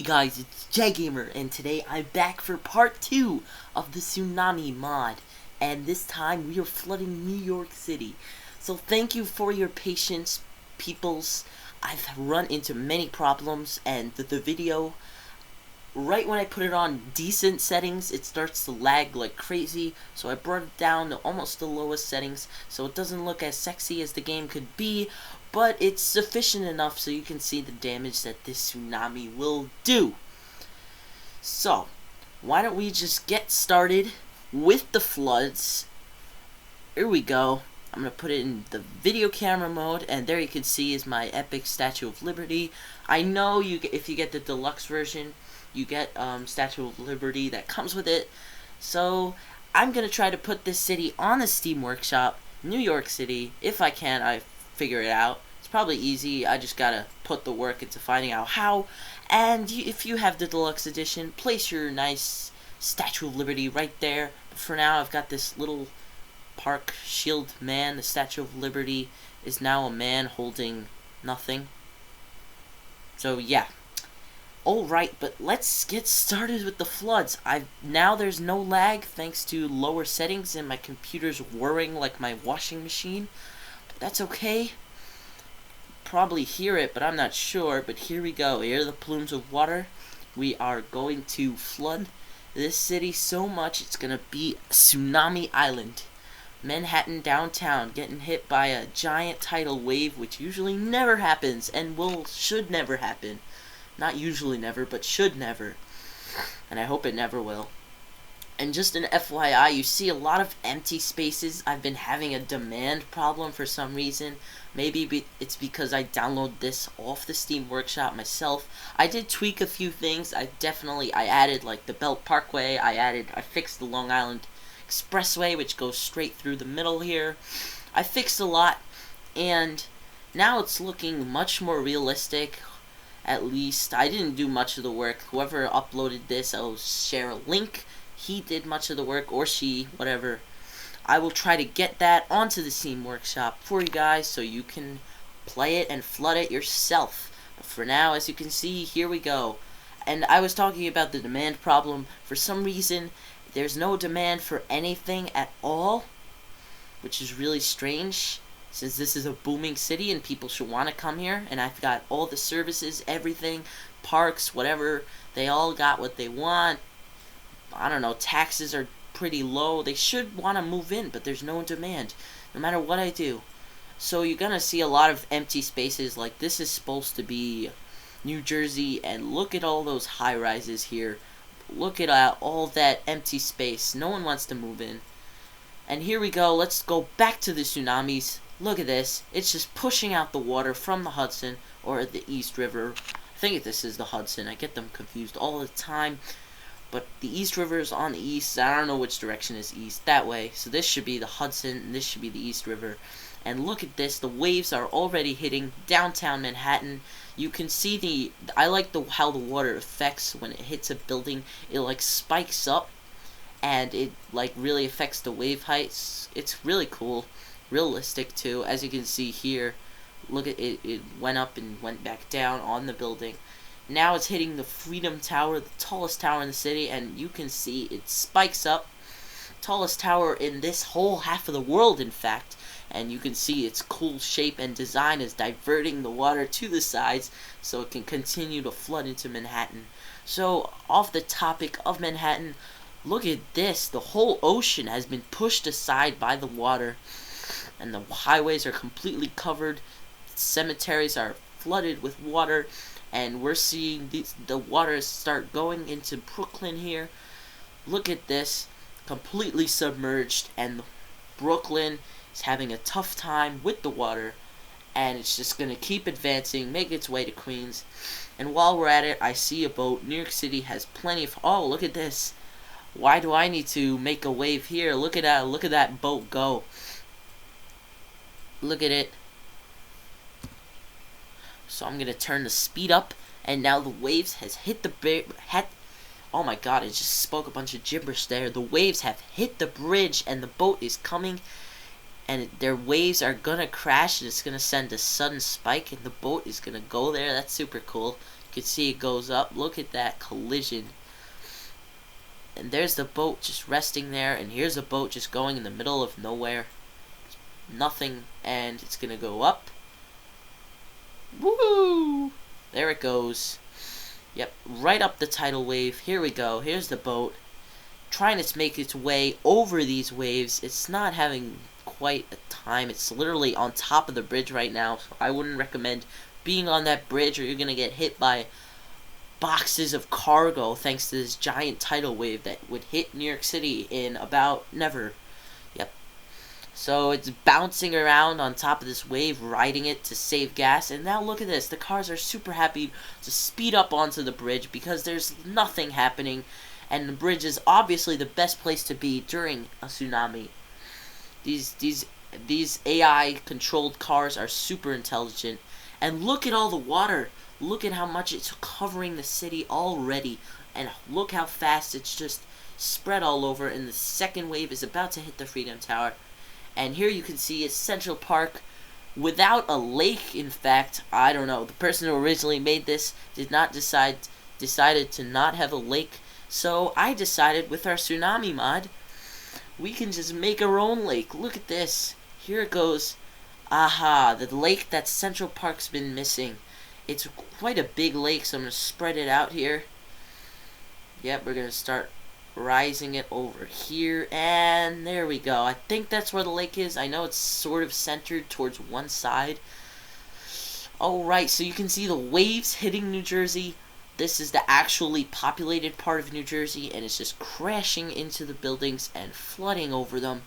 guys, it's JGamer, and today I'm back for part 2 of the Tsunami mod, and this time we are flooding New York City. So thank you for your patience, peoples. I've run into many problems, and the video, right when I put it on decent settings, it starts to lag like crazy, so I brought it down to almost the lowest settings, so it doesn't look as sexy as the game could be, but it's sufficient enough so you can see the damage that this tsunami will do. So, why don't we just get started with the floods. Here we go. I'm going to put it in the video camera mode, and there you can see is my epic Statue of Liberty. I know if you get the deluxe version, you get Statue of Liberty that comes with it. So, I'm going to try to put this city on the Steam Workshop, New York City. If I can, I figure it out. It's probably easy. I just gotta put the work into finding out how. And if you have the deluxe edition, place your nice Statue of Liberty right there. But for now, I've got this little park shield man. The Statue of Liberty is now a man holding nothing. So yeah. Alright, but let's get started with the floods. Now there's no lag thanks to lower settings and my computer's whirring like my washing machine. But that's okay. Probably hear it, but I'm not sure. But here we go. Here are the plumes of water. We are going to flood this city so much it's gonna be Tsunami Island. Manhattan downtown getting hit by a giant tidal wave, which usually never happens and should never happen. Not usually never, but should never. And I hope it never will. And just an FYI, you see a lot of empty spaces. I've been having a demand problem for some reason. Maybe it's because I downloaded this off the Steam Workshop myself. I did tweak a few things. I added like the Belt Parkway. I fixed the Long Island Expressway, which goes straight through the middle here. I fixed a lot, and now it's looking much more realistic. At least I didn't do much of the work. Whoever uploaded this, I'll share a link. He did much of the work, or she, whatever. I will try to get that onto the Steam Workshop for you guys so you can play it and flood it yourself. But for now, as you can see, here we go. And I was talking about the demand problem. For some reason, there's no demand for anything at all, which is really strange, since this is a booming city and people should want to come here. And I've got all the services, everything, parks, whatever. They all got what they want. I don't know, taxes are pretty low. They should want to move in, but there's no demand, no matter what I do. So you're gonna see a lot of empty spaces. Like, this is supposed to be New Jersey, and look at all those high-rises here. Look at all that empty space. No one wants to move in. And here we go. Let's go back to the tsunamis. Look at this. It's just pushing out the water from the Hudson, or the East River. I think this is the Hudson. I get them confused all the time. But the East River is on the east. I don't know which direction is east. That way. So this should be the Hudson, and this should be the East River. And look at this. The waves are already hitting downtown Manhattan. You can see I like how the water affects when it hits a building. It like spikes up, and it like really affects the wave heights. It's really cool. Realistic too. As you can see here. Look at it. It went up and went back down on the building. Now it's hitting the Freedom Tower, the tallest tower in the city, and you can see it spikes up. Tallest tower in this whole half of the world, in fact. And you can see its cool shape and design is diverting the water to the sides so it can continue to flood into Manhattan. So, off the topic of Manhattan, look at this. The whole ocean has been pushed aside by the water, and the highways are completely covered. Cemeteries are flooded with water. And we're seeing the water start going into Brooklyn here. Look at this. Completely submerged. And Brooklyn is having a tough time with the water. And it's just going to keep advancing. Make its way to Queens. And while we're at it, I see a boat. New York City has plenty of... Oh, look at this. Why do I need to make a wave here? Look at that. Look at that boat go. Look at it. So I'm going to turn the speed up, and now the waves has hit the oh my god, I just spoke a bunch of gibberish there. The waves have hit the bridge, and the boat is coming, and their waves are going to crash, and it's going to send a sudden spike, and the boat is going to go there. That's super cool. You can see it goes up. Look at that collision. And there's the boat just resting there, and here's a boat just going in the middle of nowhere. Nothing, and it's gonna go up. Woo! There it goes. Yep, right up the tidal wave. Here we go. Here's the boat. Trying to make its way over these waves. It's not having quite a time. It's literally on top of the bridge right now, so I wouldn't recommend being on that bridge, or you're gonna get hit by boxes of cargo thanks to this giant tidal wave that would hit New York City in about never. Yep. So it's bouncing around on top of this wave, riding it to save gas, and now look at this. The cars are super happy to speed up onto the bridge because there's nothing happening, and the bridge is obviously the best place to be during a tsunami. These AI controlled cars are super intelligent, and look at all the water. Look at how much it's covering the city already, and look how fast it's just spread all over, and the second wave is about to hit the Freedom Tower. And here you can see it's Central Park without a lake. In fact, I don't know, the person who originally made this decided to not have a lake, so I decided with our Tsunami mod, we can just make our own lake. Look at this. Here it goes. Aha, the lake that Central Park's been missing. It's quite a big lake, so I'm going to spread it out here. Yep, we're going to start rising it over here, and there we go. I think that's where the lake is. I know it's sort of centered towards one side. Alright, so you can see the waves hitting New Jersey. This is the actually populated part of New Jersey, and it's just crashing into the buildings and flooding over them.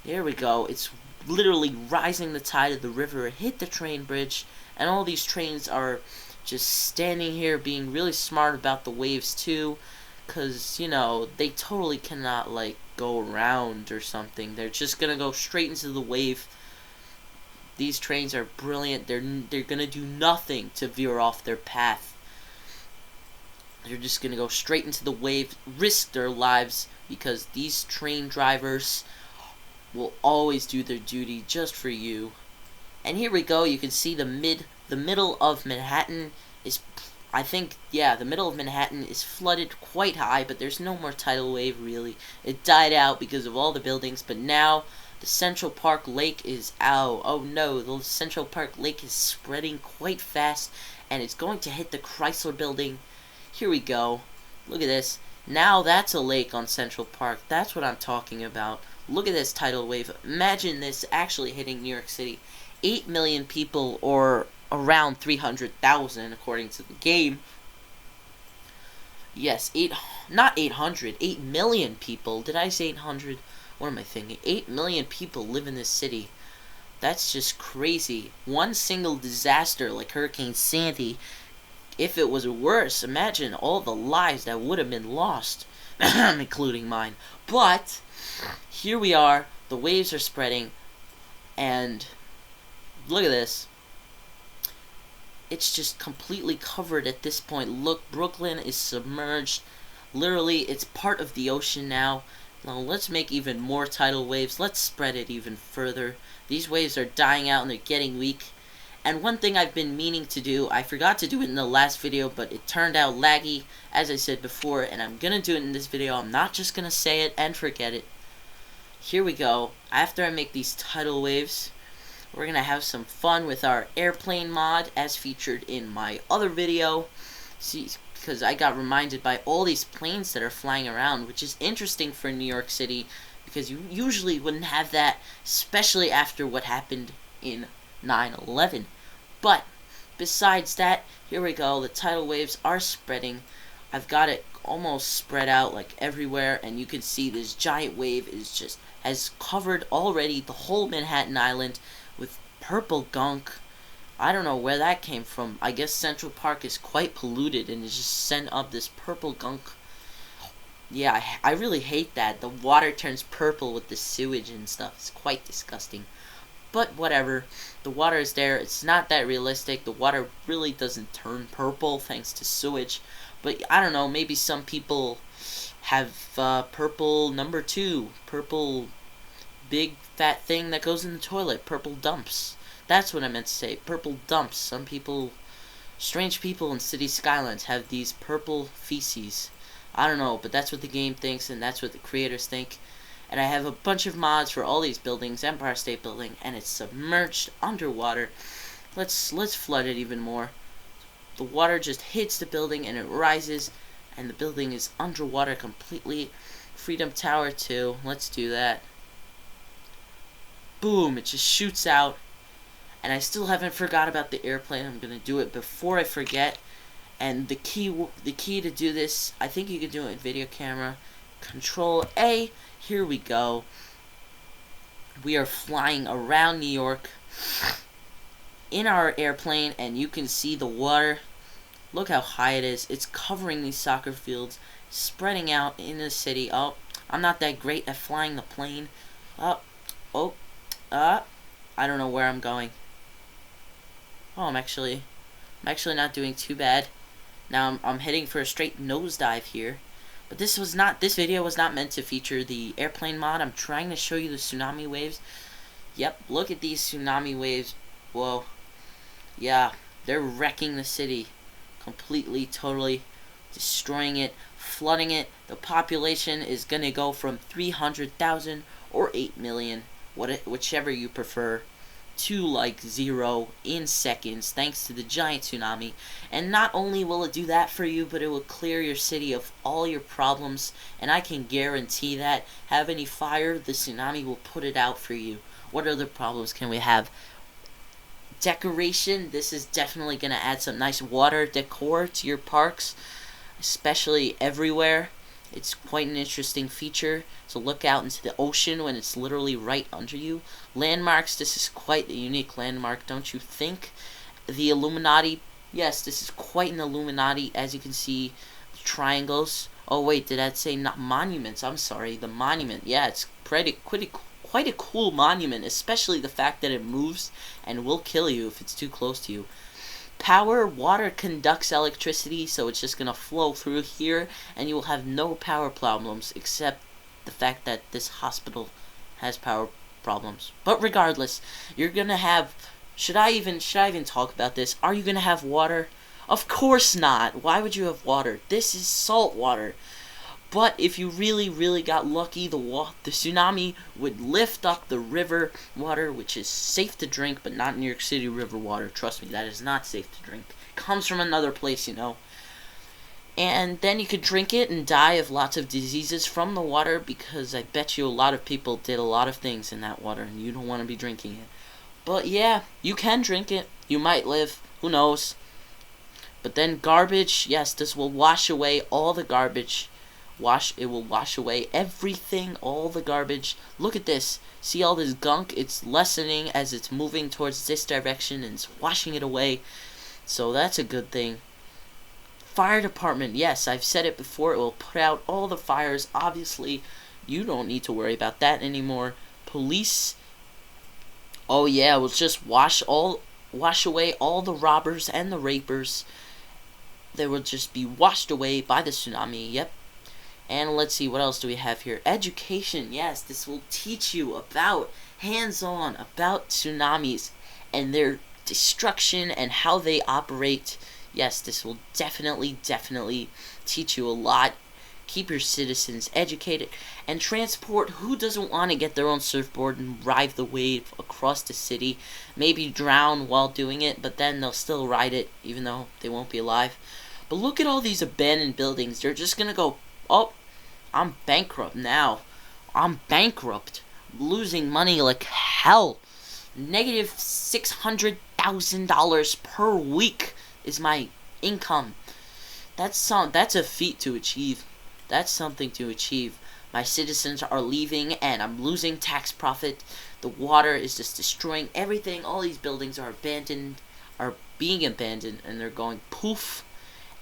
There we go. It's literally rising the tide of the river. It hit the train bridge, and all these trains are just standing here being really smart about the waves too, because, you know, they totally cannot, like, go around or something. They're just gonna go straight into the wave. These trains are brilliant. They're gonna do nothing to veer off their path. They're just gonna go straight into the wave, risk their lives, because these train drivers will always do their duty just for you. And here we go. You can see the middle of Manhattan is, I think, yeah, the middle of Manhattan is flooded quite high, but there's no more tidal wave really. It died out because of all the buildings, but now the Central Park Lake is out. Oh no, the Central Park Lake is spreading quite fast, and it's going to hit the Chrysler Building. Here we go. Look at this. Now that's a lake on Central Park. That's what I'm talking about. Look at this tidal wave. Imagine this actually hitting New York City. 8 million people, or around 300,000 according to the game. Yes, not 800, 8 million people. Did I say 800? What am I thinking? 8 million people live in this city. That's just crazy. One single disaster like Hurricane Sandy, if it was worse, imagine all the lives that would have been lost, including mine. But here we are, the waves are spreading, and look at this. It's just completely covered at this point. Look, Brooklyn is submerged. Literally, it's part of the ocean now. Now, let's make even more tidal waves. Let's spread it even further. These waves are dying out and they're getting weak. And one thing I've been meaning to do, I forgot to do it in the last video, but it turned out laggy, as I said before, and I'm gonna do it in this video. I'm not just gonna say it and forget it. Here we go. After I make these tidal waves, we're gonna have some fun with our airplane mod, as featured in my other video. See, because I got reminded by all these planes that are flying around, which is interesting for New York City, because you usually wouldn't have that, especially after what happened in 9/11. But besides that, here we go. The tidal waves are spreading. I've got it almost spread out like everywhere, and you can see this giant wave has covered already the whole Manhattan Island with purple gunk. I don't know where that came from. I guess Central Park is quite polluted and it just sent up this purple gunk. Yeah, I really hate that. The water turns purple with the sewage and stuff. It's quite disgusting. But whatever. The water is there. It's not that realistic. The water really doesn't turn purple thanks to sewage. But I don't know. Maybe some people have purple number 2. Purple big fat thing that goes in the toilet. Purple dumps. That's what I meant to say. Purple dumps. Some people Strange people in city skylines have these purple feces. I don't know, but that's what the game thinks, and that's what the creators think. And I have a bunch of mods for all these buildings, Empire State Building, and it's submerged underwater. Let's flood it even more. The water just hits the building and it rises, and the building is underwater completely. Freedom Tower 2, let's do that. Boom, it just shoots out. And I still haven't forgot about the airplane. I'm gonna do it before I forget. And the key to do this, I think you can do it in video camera. Control A. Here we go. We are flying around New York in our airplane, and you can see the water. Look how high it is. It's covering these soccer fields, spreading out in the city. Oh, I'm not that great at flying the plane. I don't know where I'm going. Oh, I'm actually not doing too bad. Now I'm heading for a straight nosedive here. But this video was not meant to feature the airplane mod. I'm trying to show you the tsunami waves. Yep, look at these tsunami waves. Whoa. Yeah, they're wrecking the city. Completely, totally destroying it, flooding it. The population is gonna go from 300,000 or 8 million, whichever you prefer, to like 0 in seconds, thanks to the giant tsunami. And not only will it do that for you, but it will clear your city of all your problems, and I can guarantee that. Have any fire, the tsunami will put it out for you. What other problems can we have? Decoration. This is definitely going to add some nice water decor to your parks, especially everywhere. It's quite an interesting feature to look out into the ocean when it's literally right under you. Landmarks. This is quite a unique landmark, don't you think? The Illuminati. Yes, this is quite an Illuminati. As you can see, the triangles. Oh wait, did I say not monuments? I'm sorry, the monument. Yeah, it's quite a cool monument, especially the fact that it moves and will kill you if it's too close to you. Power. Water conducts electricity, so it's just going to flow through here, and you will have no power problems, except the fact that this hospital has power problems. But regardless, you're going to have... Should I even talk about this? Are you going to have water? Of course not. Why would you have water? This is salt water. But if you really got lucky, the tsunami would lift up the river water, which is safe to drink, but not New York City river water. Trust me, that is not safe to drink. It comes from another place, you know. And then you could drink it and die of lots of diseases from the water, because I bet you a lot of people did a lot of things in that water, and you don't want to be drinking it. But yeah, you can drink it. You might live. Who knows? But then garbage. Yes, this will wash away all the garbage. It will wash away everything, all the garbage. Look at this. See all this gunk? It's lessening as it's moving towards this direction, and it's washing it away. So that's a good thing. Fire department. Yes, I've said it before. It will put out all the fires. Obviously, you don't need to worry about that anymore. Police. Oh yeah, it will just wash away all the robbers and the rapers. They will just be washed away by the tsunami. Yep. And let's see, what else do we have here? Education. Yes, this will teach you about, hands-on, about tsunamis and their destruction and how they operate. Yes, this will definitely teach you a lot. Keep your citizens educated. And transport. Who doesn't want to get their own surfboard and ride the wave across the city? Maybe drown while doing it, but then they'll still ride it, even though they won't be alive. But look at all these abandoned buildings. They're just going to go... Oh, I'm bankrupt now. I'm bankrupt. Losing money like hell. Negative $600,000 per week is my income. That's a feat to achieve. That's something to achieve. My citizens are leaving and I'm losing tax profit. The water is just destroying everything. All these buildings are being abandoned, and they're going poof.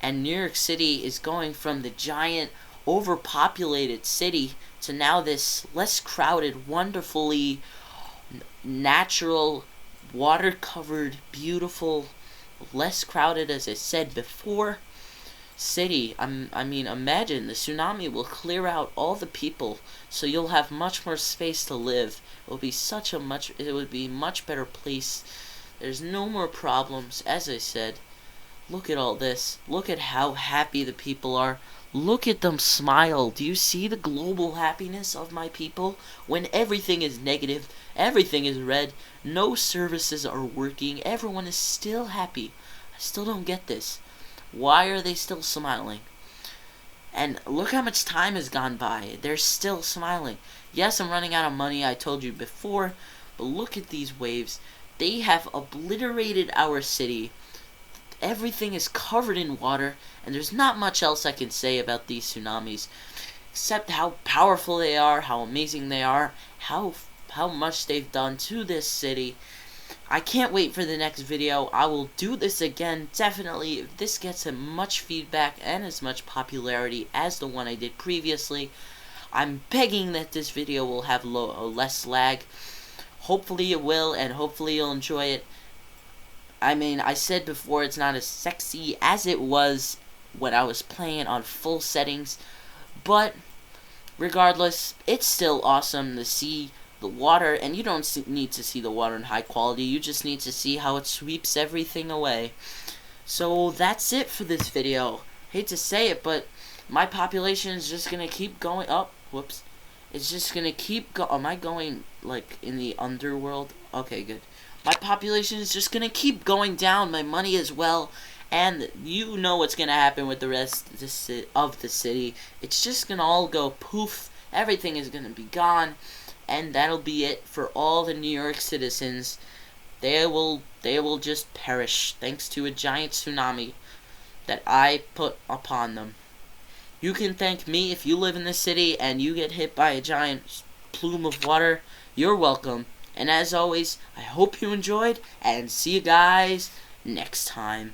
And New York City is going from the giant, overpopulated city to now this less crowded, wonderfully natural, water-covered, beautiful, less crowded, as I said before, city. I mean, imagine the tsunami will clear out all the people, so you'll have much more space to live. It would be a much better place. There's no more problems, as I said. Look at all this. Look at how happy the people are. Look at them smile. Do you see the global happiness of my people? When everything is negative, everything is red, no services are working, everyone is still happy. I still don't get this. Why are they still smiling? And look how much time has gone by. They're still smiling. Yes, I'm running out of money, I told you before, but look at these waves. They have obliterated our city. Everything is covered in water, and there's not much else I can say about these tsunamis, except how powerful they are, how amazing they are, how much they've done to this city. I can't wait for the next video. I will do this again, definitely, if this gets as much feedback and as much popularity as the one I did previously. I'm begging that this video will have less lag. Hopefully it will, and hopefully you'll enjoy it. I mean, I said before it's not as sexy as it was when I was playing on full settings, but regardless, it's still awesome to see the water, and you don't need to see the water in high quality, you just need to see how it sweeps everything away. So that's it for this video. Hate to say it, but my population is just gonna keep going up. Whoops. It's just gonna keep am I going, like, in the underworld? Okay, good. My population is just gonna keep going down, my money as well, and you know what's gonna happen with the rest of the city. It's just gonna all go poof, everything is gonna be gone, and that'll be it for all the New York citizens. They will just perish, thanks to a giant tsunami that I put upon them. You can thank me if you live in the city and you get hit by a giant plume of water. You're welcome. And as always, I hope you enjoyed, and see you guys next time.